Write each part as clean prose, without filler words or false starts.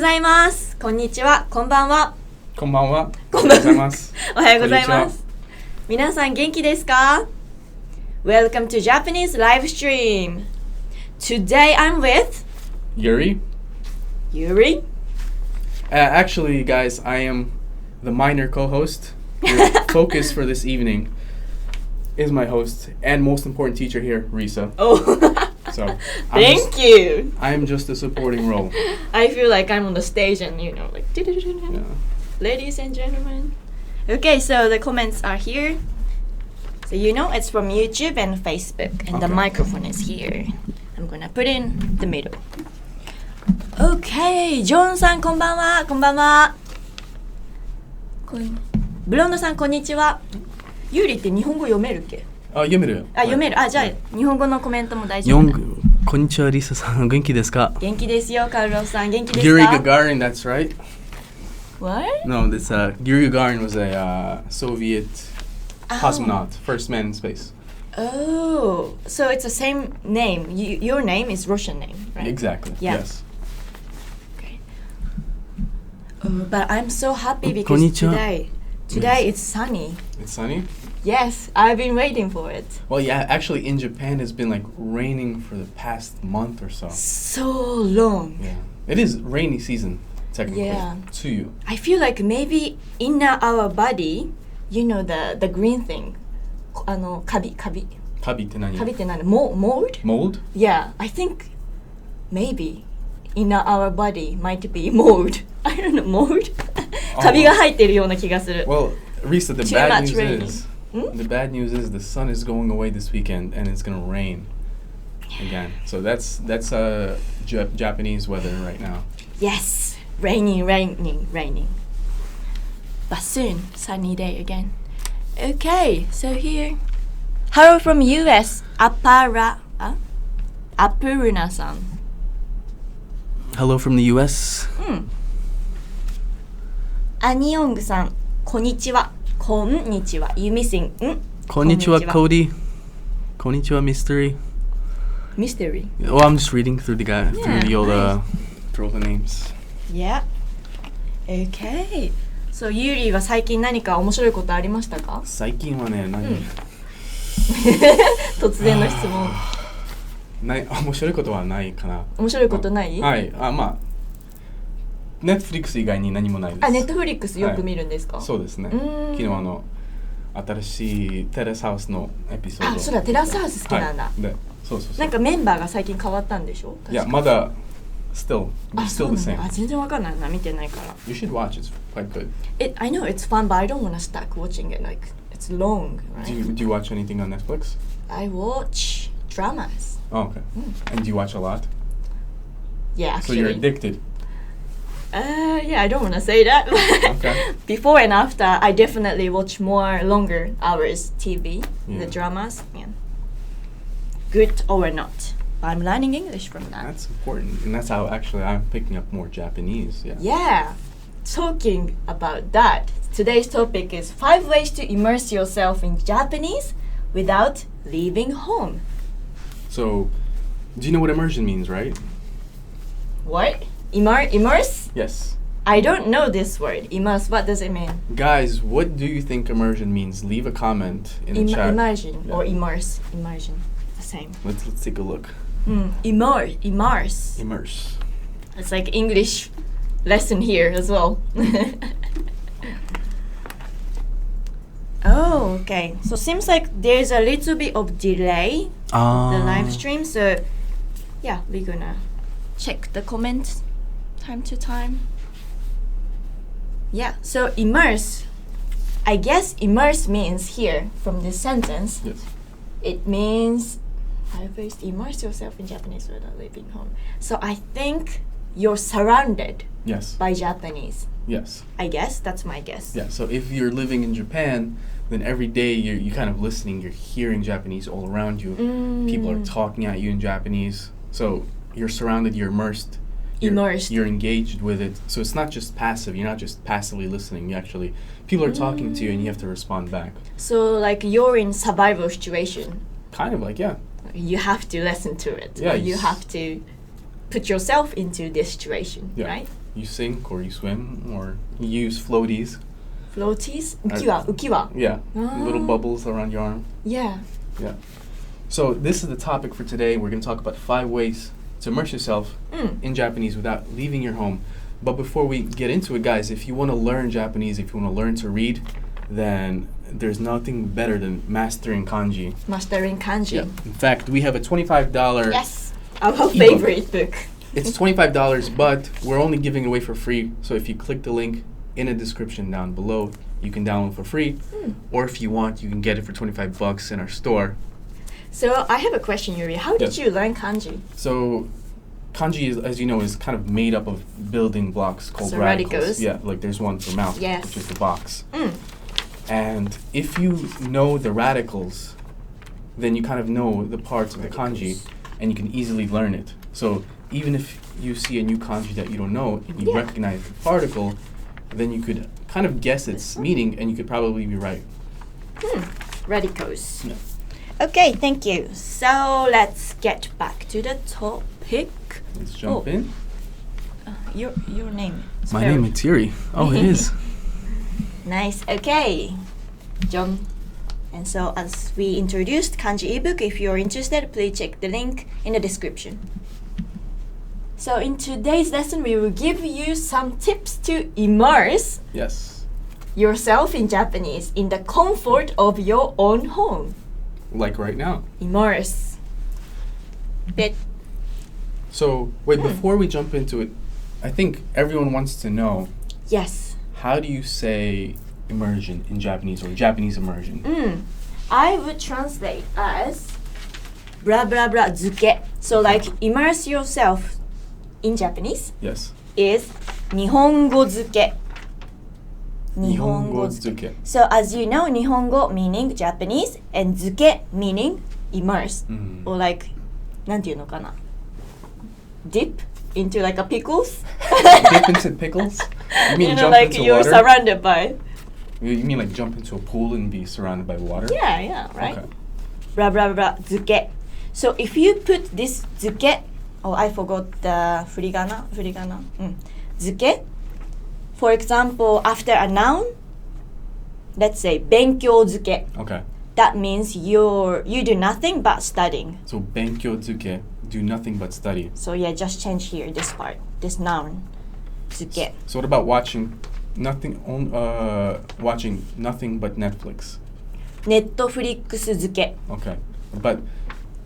ございます。こんにちは。こんばんは。こんばんは。おはようございます。おはようございます。皆さん元気ですか？ Welcome to Japanese live stream. Today I'm with Yuri. Yuri. Actually, guys, I am the minor co-host. Your focus for this evening is my host and most important teacher here, Risa. Oh. So Thank you. I'm just a supporting role. I feel like I'm on the stage and like Yeah. ladies and gentlemen. Okay, so the comments are here. So it's from YouTube and Facebook, and the Okay. microphone is here. I'm gonna put in the middle. Okay, ジョンさんこんばんは。こんばんは。ブロンドさんこんにちは。ユーリって日本語読めるっけ？読める。読める。じゃあ日本語のコメントも大丈夫。こんにちは、リサさん。元気ですか？元気ですよ、カルロスさん。元気ですか？ Yuri Gagarin, that's right. What? No, that's Yuri Gagarin was a Soviet cosmonaut, first man in space. Oh, so it's the same name. Your name is Russian name, right? Exactly. Yeah. Yes. Okay. But I'm so happy because today it's sunny. It's sunny? Yes, I've been waiting for it. Well, yeah, actually in Japan it's been like raining for the past month or so. So long. Yeah. It is rainy season, technically, Yeah. to you. I feel like maybe in our body, the green thing. カビ。カビって何？カビって何？Mold? Mold? Yeah, I think maybe in our body might be mold. I don't know, mold? カビが入ってるような気がする。 Well, Risa, the Too bad much news raining. is the bad news is the sun is going away this weekend and it's gonna rain again. So that's Japanese weather right now. Yes, raining. But soon, sunny day again. Okay, so here. Hello from US, Apuruna-san. Hello from the US. Anyong-san, こんにちは. こんにちは. You missing? こんにちは, Cody. こんにちは, Mystery. Mystery. Oh, I'm just reading through the old Throw the names. Yeah. Okay. So, ユーリは最近何か面白いことありましたか？最近はね、突然の質問。面白いことはないかな。面白いことない？はい。Netflix 以外に何もないです。Netflix よく見るんですか？そうですね。昨日新しいテラスハウスのエピソード。そうだ、テラスハウス好きなんだ。そう。なんかメンバーが最近変わったんでしょ？いや、まだstill the same. 全然わかんないな、見てないから。You should watch, it's quite good. I know it's fun, but I don't want to start watching it. Like, it's long, right? Do you watch anything on Netflix? I watch dramas. Oh, okay. And do you watch a lot? Yeah, actually. So you're addicted? Yeah, I don't want to say that. Okay. Before and after, I definitely watch more longer hours TV, the dramas. Yeah. Good or not. I'm learning English from that. That's important. And that's how actually I'm picking up more Japanese. Yeah. Talking about that, today's topic is 5 ways to immerse yourself in Japanese without leaving home. So, do you know what immersion means, right? What? Immerse? Yes. I don't know this word. Immerse, what does it mean? Guys, what do you think immersion means? Leave a comment in the chat. Immersion or immerse. Immersion. The same. Let's take a look. Immerse. Immerse. It's like English lesson here as well. Oh, okay. So seems like there's a little bit of delay the live stream. So yeah, we're gonna check the comments time to time. Yeah, so immerse. I guess immerse means here from this sentence. Yes. It means immerse yourself in Japanese without leaving home. So I think you're surrounded by Japanese. Yes. I guess that's my guess. Yeah. So if you're living in Japan, then every day you're kind of listening. You're hearing Japanese all around you. People are talking at you in Japanese. So you're surrounded. You're immersed. You're engaged with it. So it's not just passive. You're not just passively listening. People are talking to you and you have to respond back. So like you're in survival situation. Kind of like, yeah. You have to listen to it. Yeah. You have to put yourself into this situation, right? you sink or you swim or you use floaties. Floaties? Ukiwa. Yeah, little bubbles around your arm. Yeah. Yeah. So this is the topic for today. We're going to talk about 5 ways to immerse yourself in Japanese without leaving your home. But before we get into it, guys, if you want to learn Japanese, if you want to learn to read, then there's nothing better than mastering kanji. Mastering kanji. Yeah. In fact, we have a $25 Yes, our favorite book. It's $25, but we're only giving it away for free. So if you click the link in the description down below, you can download for free. Or if you want, you can get it for $25 in our store. So I have a question, Yuri. How did you learn kanji? So kanji, is, as you know, is kind of made up of building blocks called radicals. Yeah, like there's one for mouth, which is the box. And if you know the radicals, then you kind of know the parts of the kanji, and you can easily learn it. So even if you see a new kanji that you don't know, and you recognize the particle, then you could kind of guess its meaning, and you could probably be right. Radicals. Yeah. Okay, thank you. So let's get back to the topic. Let's jump in. Your name. My name is Yuri. Oh, it is. Nice. Okay, John. And so as we introduced kanji ebook, if you're interested, please check the link in the description. So in today's lesson, we will give you some tips to immerse yourself in Japanese in the comfort of your own home. Like right now. Immerse. So wait, before we jump into it, I think everyone wants to know. Yes. How do you say immersion in Japanese or Japanese immersion? I would translate as blah blah blah zuke. So like immerse yourself in Japanese is Nihongo zuke. Nihongo zuke. So as you know, Nihongo meaning Japanese and zuke meaning immerse. Or like, なんていうのかな? Dip into like a pickles. Dip into pickles? You mean jump like into you're water? surrounded by. You mean like jump into a pool and be surrounded by water? Yeah, right. Okay. Blah blah blah zuke. So if you put this zuke, I forgot the furigana. Zuke. For example, after a noun, let's say 勉強漬け. Okay. That means you do nothing but studying. So 勉強漬け, do nothing but study. So yeah, just change here this part, this noun. 漬け. So what about watching nothing but Netflix? ネットフリックス漬け. Okay. But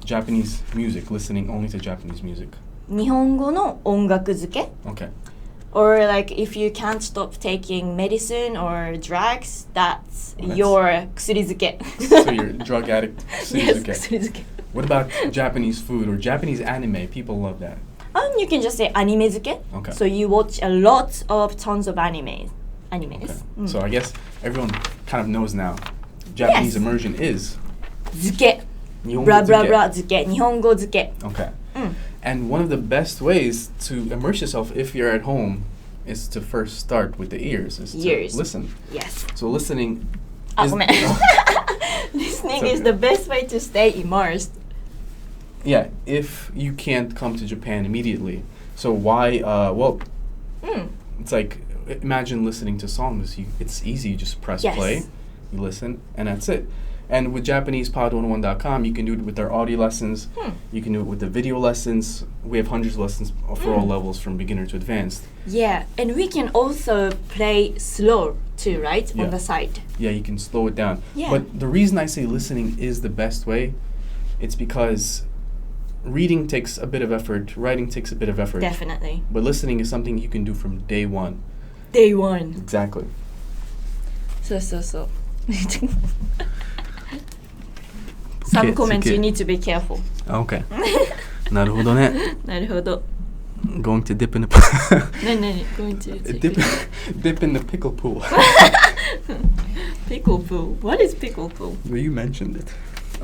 Japanese music, listening only to Japanese music. 日本語の音楽漬け. Okay. Or like if you can't stop taking medicine or drugs, that's your 薬漬け. So you're a drug addict. Yes, 薬漬け. What about Japanese food or Japanese anime? People love that. You can just say アニメ漬け. Okay. So you watch a lot of tons of animes. Okay. So I guess everyone kind of knows now. Japanese immersion is 漬け. Nihongo Blah blah zuke. blah 漬け. 日本語漬け. Okay. And one of the best ways to immerse yourself if you're at home is to first start with the ears. To listen. Yes. So listening Listening is the best way to stay immersed. Yeah, if you can't come to Japan immediately. So why, it's like, imagine listening to songs. It's easy, you just press play, you listen, and that's it. And with JapanesePod101.com, you can do it with our audio lessons. You can do it with the video lessons. We have hundreds of lessons for all levels from beginner to advanced. Yeah, and we can also play slow too, right? On the side. Yeah, you can slow it down. Yeah. But the reason I say listening is the best way, it's because reading takes a bit of effort, writing takes a bit of effort. Definitely. But listening is something you can do from day one. Day one. Exactly. So. Some comments you need to be careful. Okay. なるほどね。なるほど. Going to dip in the Going to dip in the pickle pool. Pickle pool. What is pickle pool? Well, you mentioned it.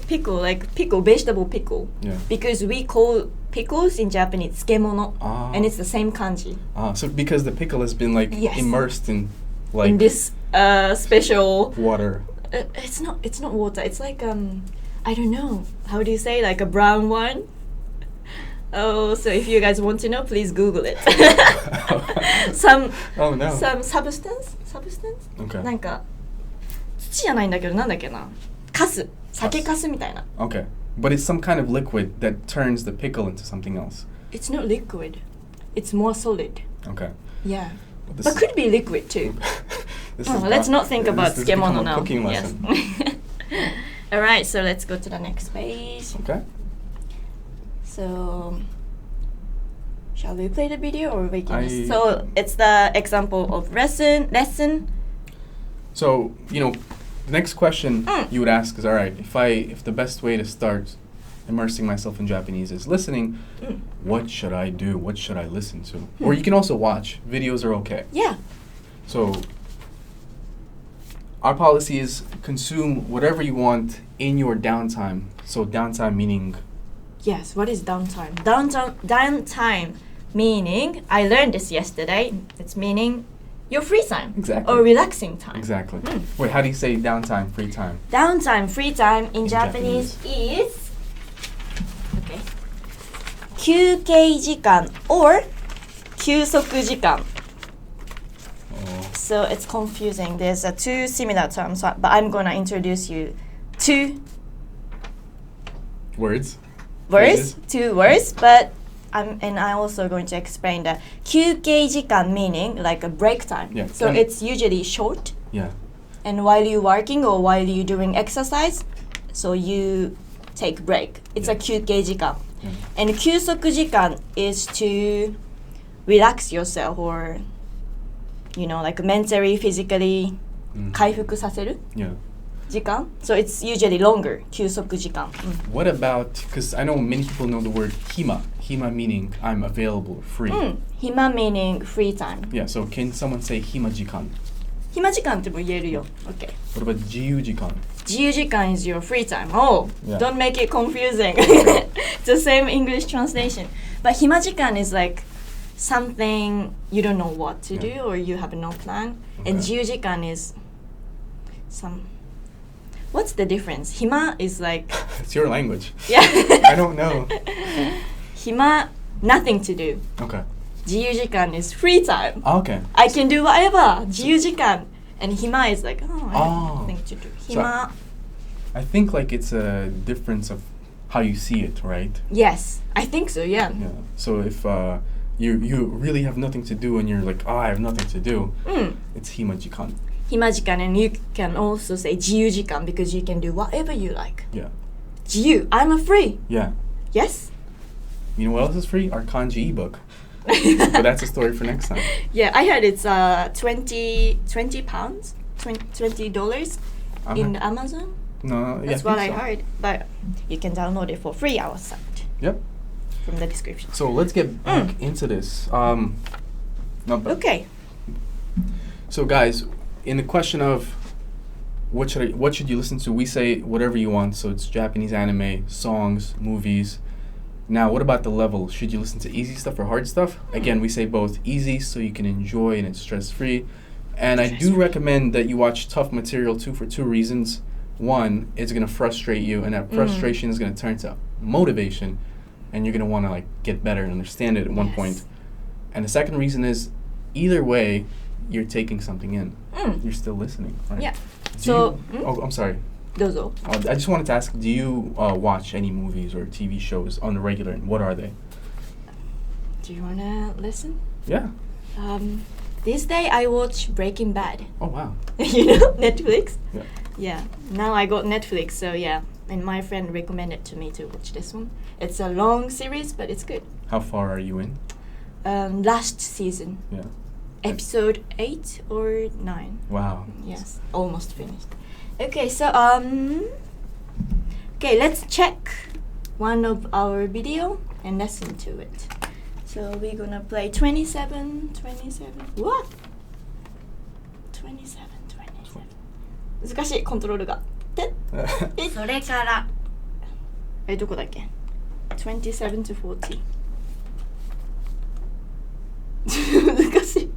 Pickle, like pickle, vegetable pickle. Yeah. Because we call pickles in Japanese tsukemono, and it's the same kanji. So because the pickle has been like immersed in like in this special water. It's not water. It's like I don't know. How do you say, like a brown one? Oh, so if you guys want to know, please Google it. some Oh no. some substance? Okay. なんか土じゃないんだけどなんだっけな。カス、酒カスみたいな。Okay. But it's some kind of liquid that turns the pickle into something else. It's not liquid. It's more solid. Okay. Yeah. Well, this But is- could be liquid too. this Oh, is let's not- not think about this has become tsukemono a now. cooking Yes. lesson. Alright, so let's go to the next page. Okay. So, shall we play the video or we can I- just... So, it's the example of lesson. So, the next question Mm. you would ask is, all right, if the best way to start immersing myself in Japanese is listening, Mm. what should I do? What should I listen to? Or you can also watch. Videos are okay. Yeah. So, our policy is consume whatever you want in your downtime. So, downtime meaning, Yes, what is downtime? Downtime meaning, I learned this yesterday, it's meaning your free time. Exactly. Or relaxing time. exactly. Mm. Wait, how do you say downtime, free time? Downtime, free time in In Japanese is... Okay. 休憩時間 or 休息時間. Oh. So it's confusing. There's two similar terms, but I'm gonna introduce you two Words. words, two words, but I'm also going to explain the 休憩時間 meaning like a break time. Yeah, So can- it's usually short, Yeah. and while you're working or while you're doing exercise, so you take break. It's a Yeah. 休憩時間. Yeah. And 休息時間 is to relax yourself or, like mentally, physically, Mm. 回復させる Yeah. 時間. So it's usually longer, 休息時間. What about, because I know many people know the word hima. Hima meaning I'm available or free. 暇 meaning free time. Yeah, so can someone say hima jikan? 暇時間っても言えるよ. Okay. What about jiyu jikan? 自由時間 is your free time. Oh, Yeah. don't make it confusing. It's the same English translation. But 暇時間 is like something you don't know what to Yeah. do or you have no plan. Okay. And 自由時間 is some... What's the difference? 暇 is like... It's your language. Yeah. I don't know. 暇, nothing to do. Okay. 自由時間 is free time. Okay. I can do whatever. 自由時間. And 暇 is like, I have Oh. nothing to do. So- 暇. I think like it's a difference of how you see it, right? Yes, I think so, yeah. Yeah. So if you really have nothing to do and you're like, I have nothing to do, it's hima jikan. 暇時間 and you can also say 自由時間 because you can do whatever you like. Yeah. 自由, I'm a free. Yeah. Yes? You know what else is free? Our kanji ebook. But that's a story for next time. Yeah, I heard it's 20 pounds, $20 in Amazon. No, yeah. That's what I think so. heard. But you can download it for free outside Yep. from the description. So let's get back into this. No, but- Okay. So guys, in the question of what should you listen to, we say whatever you want. So it's Japanese anime, songs, movies. Now, what about the level? Should you listen to easy stuff or hard stuff? Again, we say both easy so you can enjoy and it's stress-free. And I do Stress-free. recommend that you watch tough material too for two reasons. One, it's going to frustrate you, and that frustration is going to turn to motivation, and you're going to want to get better and understand it at one Yes. point. And the second reason is, either way, you're taking something in. You're still listening, right? Yeah. Do So, you- oh, I'm sorry. どうぞ. I just wanted to ask, do you watch any movies or TV shows on the regular, and what are they? Do you wanna listen? Yeah. This day I watch Breaking Bad. Oh, wow. Netflix? Yeah. Yeah. Now I got Netflix, so yeah. And my friend recommended to me to watch this one. It's a long series, but it's good. How far are you in? Last season. Yeah. Episode 8 or 9. Wow. Yes. Almost finished. Okay, so okay, let's check one of our video and listen to it. So we're gonna play 27. What? 27. 難しいコントロールが。で、それからどこだっけ ?27 to 40. 難しい。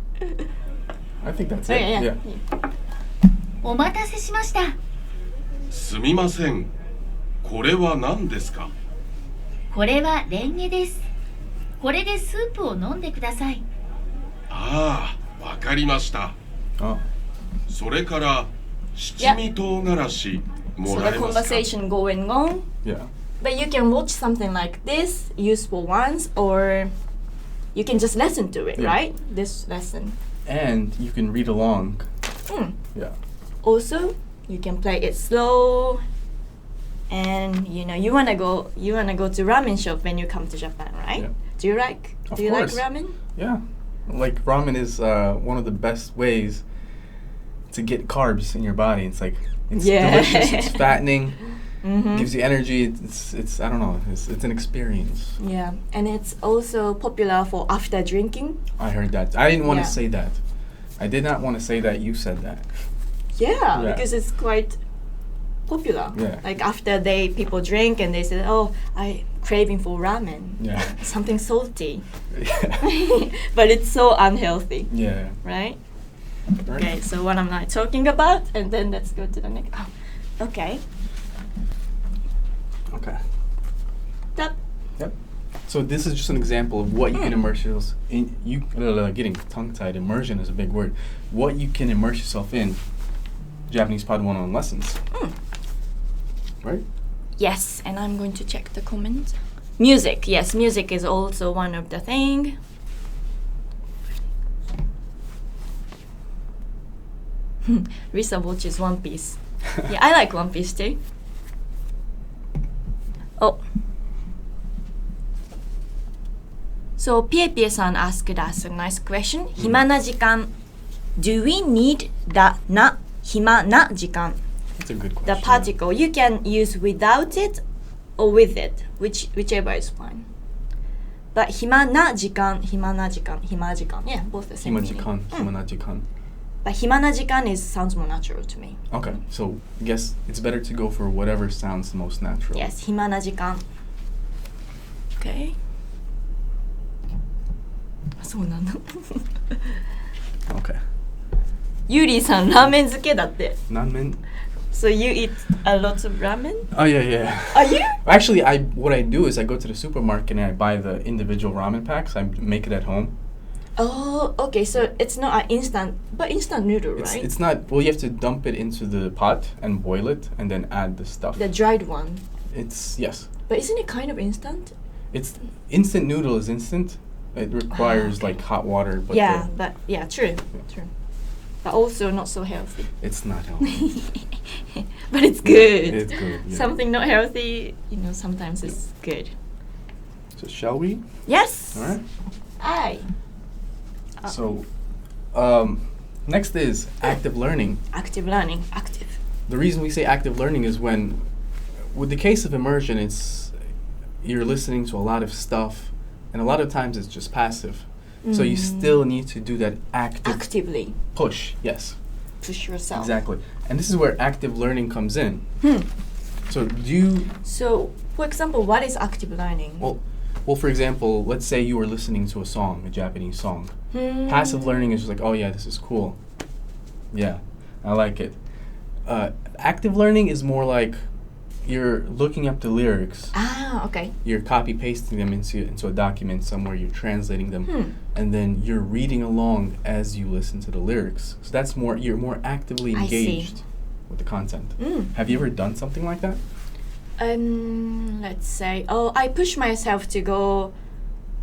I think that's it. Okay, yeah. お待たせしました。すみません。これは何ですか？これはレンゲです。これでスープを飲んでください。ああ、わかりました。 Oh. それから七味唐辛子も So ら the えますか？ conversation going on. Yeah. But you can watch something like this, useful ones, or you can just listen to it, Yeah. right? This lesson. And you can read along. Yeah. Also, you can play it slow. And you wanna go to ramen shop when you come to Japan, right? Yeah. Do you like Of do you like course. ramen? Yeah. Like ramen is one of the best ways to get carbs in your body. It's like it's Yeah. delicious, it's fattening, Mm-hmm. gives you energy. It's I don't know. It's an experience. Yeah, and it's also popular for after drinking. I heard that. I didn't want to Yeah. say that. I did not want to say that. You said that. Yeah, Yeah. because it's quite popular. Yeah. Like after people drink and they say, "Oh, I craving for ramen." Yeah. Something salty. Yeah. But it's so unhealthy, Yeah. right? Right. Okay, so what am I talking about? And then let's go to the next. Oh, okay. Okay. That. Yep. So this is just an example of what you can immerse yourself in. Getting tongue-tied. Immersion is a big word. What you can immerse yourself in. Japanese Pod 101 lessons. Right? Yes, and I'm going to check the comment. Music. Yes, music is also one of the thing. Risa watches One Piece. Yeah, I like One Piece too. Oh. So Pie-Pie-san asked us a nice question. 暇な時間. Do we need the 暇な時間? That's a good question. The particle you can use without it or with it, whichever is fine. But 暇な時間, yeah, both the same meaning. Himajikan, himanajikan. But 暇な時間 sounds more natural to me. Okay, so I guess it's better to go for whatever sounds the most natural. Yes, 暇な時間. Okay. そうなの? Okay. ユーリーさんラーメン漬けだって. Nanmen. So you eat a lot of ramen? Oh yeah. Are you? Actually, what I do is I go to the supermarket and I buy the individual ramen packs. I make it at home. Oh, okay. So it's not an instant noodle, right? It's not. Well, you have to dump it into the pot and boil it, and then add the stuff. The dried one. It's yes. But isn't it kind of instant? It's instant noodle is instant. It requires okay. like hot water, but true. But also not so healthy. it's not healthy. But it's good. It's good. Yeah. Something not healthy, sometimes it's good. So shall we? Yes. All right. Aye. So, next is active learning. Active learning. Active. The reason we say active learning is when, with the case of immersion, you're listening to a lot of stuff, and a lot of times it's just passive. So you still need to do that Actively push. Yes. push yourself. Exactly. And this is where active learning comes in. So So, for example, what is active learning? Well, for example, let's say you were listening to a song, a Japanese song. Passive learning is just like, oh yeah, this is cool. Yeah, I like it. Active learning is more like you're looking up the lyrics. Ah, okay. You're copy pasting them into a document somewhere. You're translating them, and then you're reading along as you listen to the lyrics. So that's you're more actively engaged with the content. Have you ever done something like that? Let's say, I push myself to go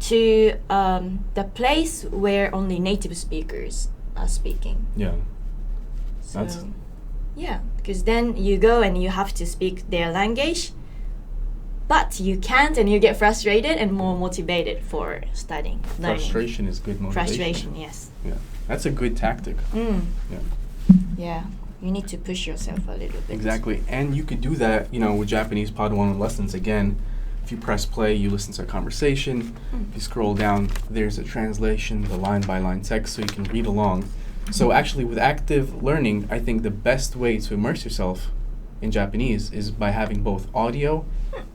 to the place where only native speakers are speaking. Yeah. So, yeah, because then you go and you have to speak their language, but you can't, and you get frustrated and more motivated for studying, learning. Frustration is good motivation. Frustration, yes. Yeah, that's a good tactic. Yeah, you need to push yourself a little bit. Exactly, and you could do that, with Japanese Pod 1 lessons. Again, if you press play, you listen to a conversation. If you scroll down, there's a translation, the line-by-line text, so you can read along. So actually, with active learning, I think the best way to immerse yourself in Japanese is by having both audio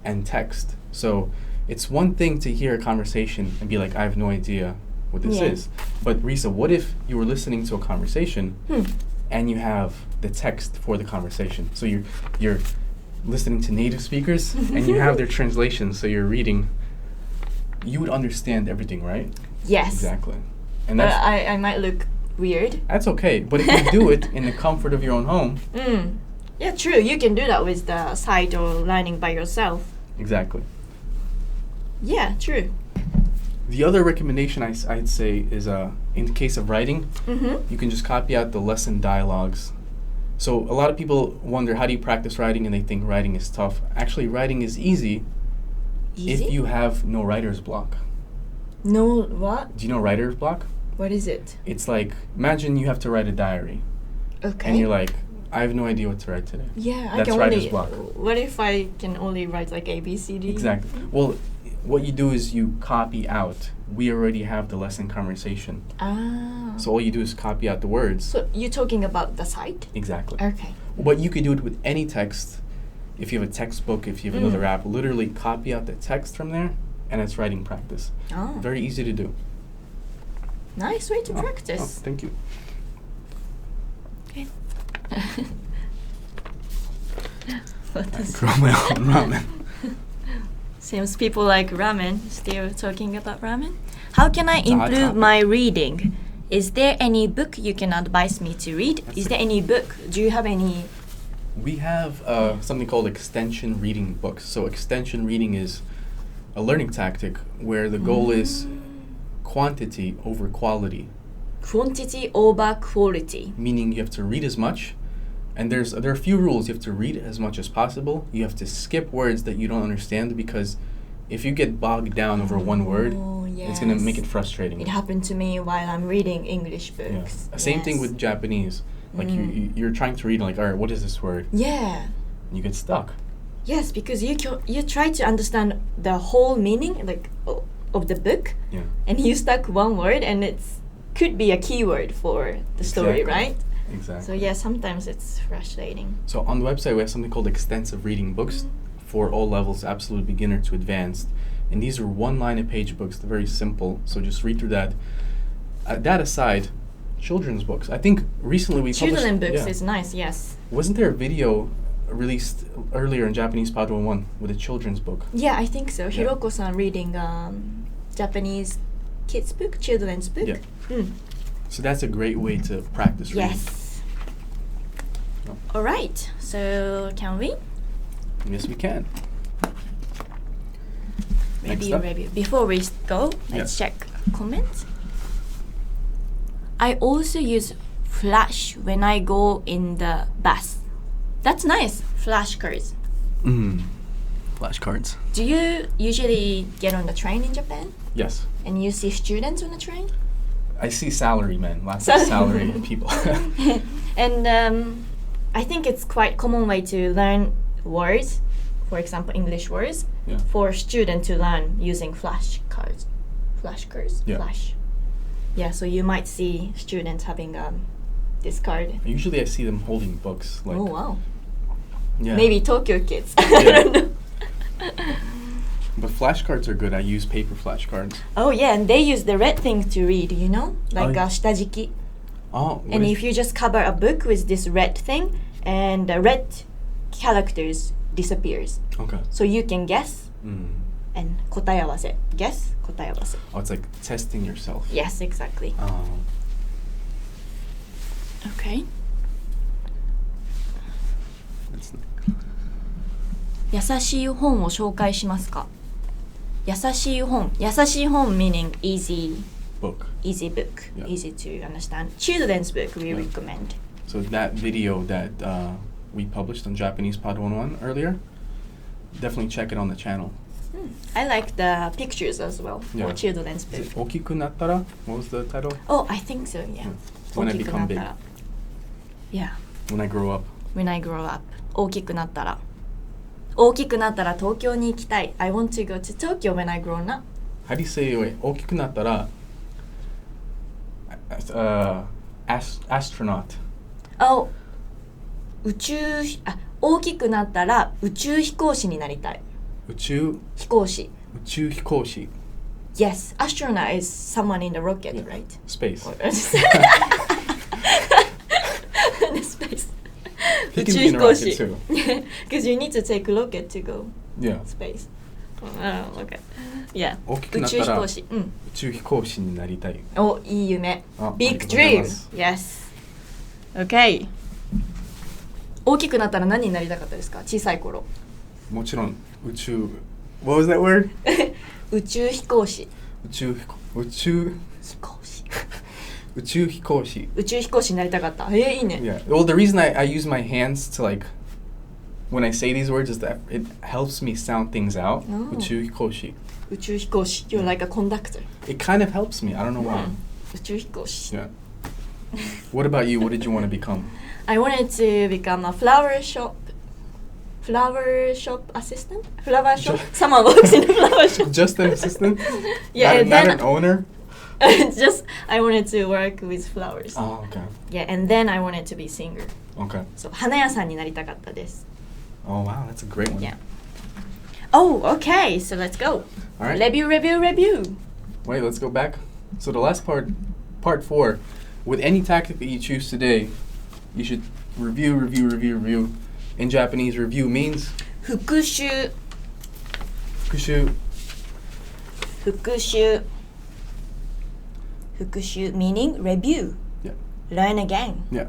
and text. So it's one thing to hear a conversation and be like, I have no idea what this is. But Risa, what if you were listening to a conversation and you have the text for the conversation? So you're listening to native speakers and you have their translations, so you're reading you would understand everything, right? Yes. Exactly. And But that's I might look weird. that's okay. But if you do it in the comfort of your own home, Yeah, true. You can do that with the site or learning by yourself. exactly. Yeah, true. The other recommendation I'd say is in case of writing, you can just copy out the lesson dialogues. So a lot of people wonder, how do you practice writing, and they think writing is tough. Actually, writing is easy if you have no writer's block. No, what? Do you know writer's block? What is it? It's like, imagine you have to write a diary, Okay. and you're like, I have no idea what to write today. Yeah, I That's can writer's only. block. What if I can only write like A, B, C, D? Exactly. Well, what you do is you copy out. We already have the lesson conversation. Ah. So all you do is copy out the words. So you're talking about the site? Exactly. Okay. But you could do it with any text. If you have a textbook, if you have another app, literally copy out the text from there, and it's writing practice. Oh. Very easy to do. Nice way to Oh, practice. thank you. Okay. What I does grow my own ramen. Seems people like ramen. Still talking about ramen. How can I It's a hot improve topic. my reading? Is there any book you can advise me to read? That's Is a- there any book? Do you have any? We have something called extension reading books. So extension reading is a learning tactic where the goal is quantity over quality, Quantity over quality. meaning you have to read as much. And there are a few rules. You have to read as much as possible. You have to skip words that you don't understand, because if you get bogged down over one word, Oh, it's going to make it yes. frustrating. It happened to me while I'm reading English Yeah. books. Same thing Yes. with Japanese. Like you're trying to read, like, all right, what is this word? Yeah. And you get stuck. Yes, because you try to understand the whole meaning like of the book, Yeah. and you stuck one word, and it's could be a keyword for the story, Exactly. right? Exactly. So yeah, sometimes it's frustrating. So on the website, we have something called extensive reading books for all levels, absolute beginner to advanced. And these are one-line-a-page books. They're very simple. So just read through that. That aside, children's books. I think recently we published... Children books yeah. is nice, yes. Wasn't there a video released earlier in Japanese Pod 101 with a children's book? Yeah, I think so. Yeah. Hiroko-san reading Japanese kids book, children's book. Yeah. Mm. So that's a great way to practice reading. Yes. Oh. All right. So can we? Yes, we can. Next Maybe up. review. Before we go, let's check comments. I also use Flash when I go in the bus. That's nice. Flashcards. Flashcards. Do you usually get on the train in Japan Yes. and you see students on the train? I see salary men, lots of salary people. And I think it's quite common way to learn words, for example, English words, Yeah. for students to learn using flashcards. Flashcards. Yeah. Flash. Yeah, so you might see students having this card. Usually I see them holding books. Like, Oh wow. yeah. Maybe Tokyo kids. I Yeah. don't know. But flashcards are good. I use paper flashcards. Oh yeah, and they use the red thing to read, you know? Like Oh, shitajiki. Oh, what And is- if you just cover a book with this red thing, and the red characters disappears. Okay. So you can guess Mm. and 答え合わせ. Guess, 答え合わせ. Oh, it's like testing yourself. Yes, exactly. Oh. Okay. That's 優しい本を紹介しますか? 優しい本 meaning easy book. book, Yeah. easy to understand. Children's book we Yeah. recommend. So that video that we published on Japanese Pod 101 earlier, definitely check it on the channel. I like the pictures as well Yeah. for children's Is book. it Okiku Nattara? What was the title? Oh, I think so, yeah. When I 大きく become なった big. ら. Yeah, When I grow up. when I grow up. 大きくなったら. 大きくなったら東京に行きたい. I want to go to Tokyo when I grow up. How do you say, wait, Okiku Nattara? Astronaut. Oh, 大きくなったら宇宙飛行士になりたい. 宇宙飛行士. 飛行士. Yes, astronaut is someone in the rocket, Yeah. right? Space. In space. He can be in a rocket too. Because you need to take rocket to go Yeah. space. Oh, okay. Yeah. 大きく宇なったら宙飛行士。うん。宇宙飛行士になりたい。お、いい夢。あ Big ありがとうござい dream. ます Yes. Okay. 大きくなったら何になりたかったですか？小さい頃。もちろん宇宙 What was that word? 宇宙飛行士。宇宙飛行士宇宙飛行士宇宙飛行士になりたかった。いいね。Yeah. Well, the reason I use my hands to like when I say these words is that it helps me sound things out. Oh. 宇宙飛行士宇宙飛行士。You're like a conductor. It kind of helps me. I don't know why. 宇宙飛行士。Yeah. What about you? What did you want to become? I wanted to become a flower shop assistant? Flower shop? Someone works in a flower shop. Just an assistant? Yeah, not, and not then an owner? just I wanted to work with flowers. Oh, okay. Yeah, and then I wanted to be singer. Okay. そう、花屋さんになりたかったです。Oh, wow. That's a great one. Yeah. Oh, okay. So let's go. All right. Review. Wait, let's go back. So the last part 4. With any tactic that you choose today, you should review. In Japanese, review means 復習。復習meaning review. Yeah. Learn again. Yeah.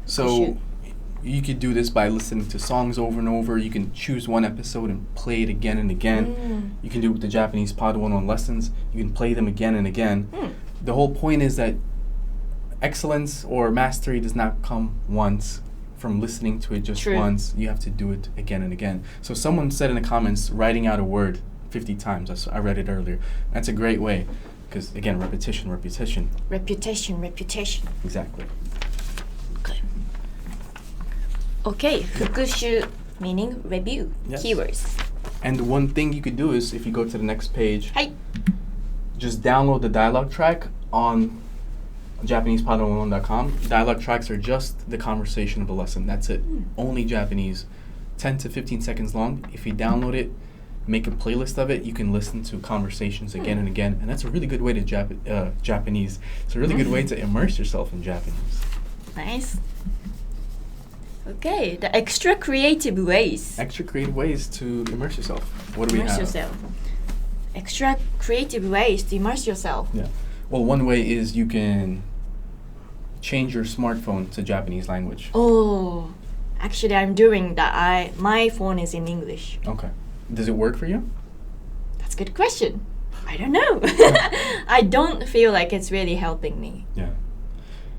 So you could do this by listening to songs over and over. You can choose one episode and play it again and again. You can do it with the Japanese Pod 101 lessons. You can play them again and again. The whole point is that excellence or mastery does not come once from listening to it just True. once. You have to do it again and again. So someone said in the comments, writing out a word 50 times. I read it earlier. That's a great way. Because again, repetition. Reputation. Exactly. Okay, 復習 meaning review. Yes. Keywords. And one thing you could do is, if you go to the next page, はい。 just download the dialogue track on JapanesePod101.com. Dialogue tracks are just the conversation of the lesson. That's it. Only Japanese. 10 to 15 seconds long. If you download it, make a playlist of it, you can listen to conversations again and again. And that's a really good way to Japanese. It's a really good way to immerse yourself in Japanese. Nice. Okay, the extra creative ways. Extra creative ways to immerse yourself. What do we Immerse have? yourself. Extra creative ways to immerse yourself. Yeah. Well, one way is you can change your smartphone to Japanese language. Oh, actually, I'm doing that. My phone is in English. Okay. Does it work for you? That's a good question. I don't know. I don't feel like it's really helping me. Yeah.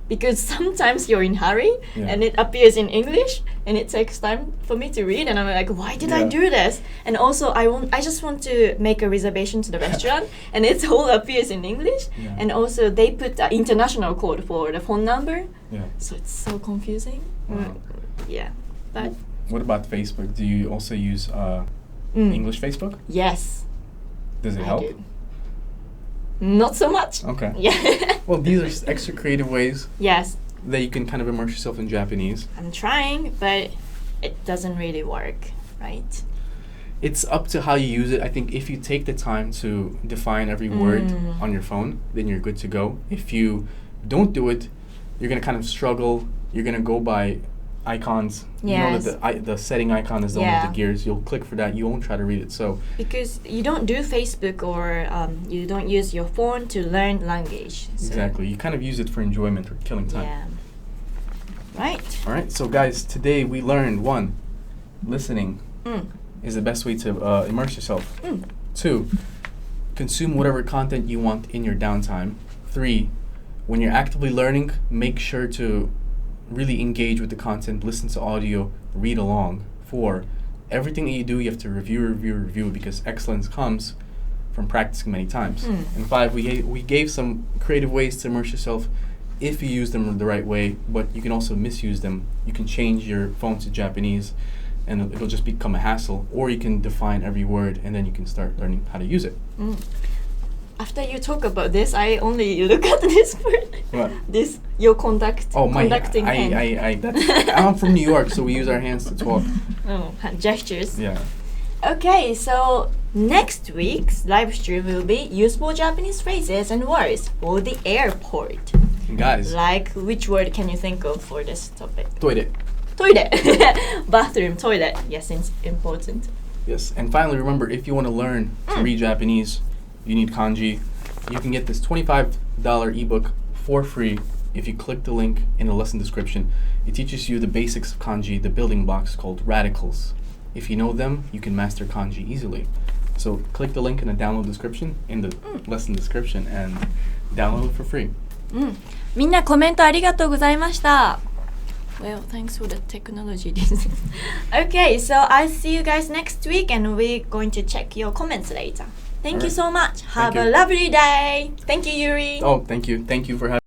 Because sometimes you're in hurry Yeah. and it appears in English and it takes time for me to read and I'm like, why did I Yeah. do this? And also I just want to make a reservation to the restaurant and it all appears in English Yeah. and also they put the international code for the phone number. Yeah. So it's so confusing. Wow. Yeah. But What about Facebook? Do you also use English Facebook? yes. Does it I help? do. Not so much. Okay. Yeah. Well, these are just extra creative ways Yes. that you can kind of immerse yourself in Japanese. I'm trying, but it doesn't really work, right? It's up to how you use it. I think if you take the time to define every word on your phone, then you're good to go. If you don't do it, you're going to kind of struggle. You're going to go by icons. Yes. You know that the setting icon is the one Yeah. with the gears. You'll click for that. You won't try to read it. So Because you don't do Facebook or you don't use your phone to learn language. So, exactly. You kind of use it for enjoyment or killing time. Yeah. Right. All right. So guys, today we learned 1, listening is the best way to immerse yourself. 2, consume whatever content you want in your downtime. 3, when you're actively learning, make sure to really engage with the content, listen to audio, read along. 4, everything that you do, you have to review because excellence comes from practicing many times. And 5, we gave some creative ways to immerse yourself if you use them the right way, but you can also misuse them. You can change your phone to Japanese and it'll just become a hassle, or you can define every word and then you can start learning how to use it. After you talk about this, I only look at this word. What? This your conducting hand. I'm from New York, so we use our hands to talk. Gestures. Yeah. Okay, so next week's live stream will be useful Japanese phrases and words for the airport. Guys, Like, which word can you think of for this topic? toilet. Toilet. Bathroom, toilet. Yes, it's important. Yes, and finally, remember, if you want to learn to read Japanese, you need kanji. You can get this $25 ebook for free if you click the link in the lesson description. It teaches you the basics of kanji, the building blocks called radicals. If you know them, you can master kanji easily. So click the link in the download description, in the lesson description, and download it for free. みんなコメントありがとうございました。Well, thanks for the technology. Okay, so I'll see you guys next week and we're going to check your comments later. Thank you so much. Have a lovely day. Thank you, Yuri. Oh, thank you. Thank you for having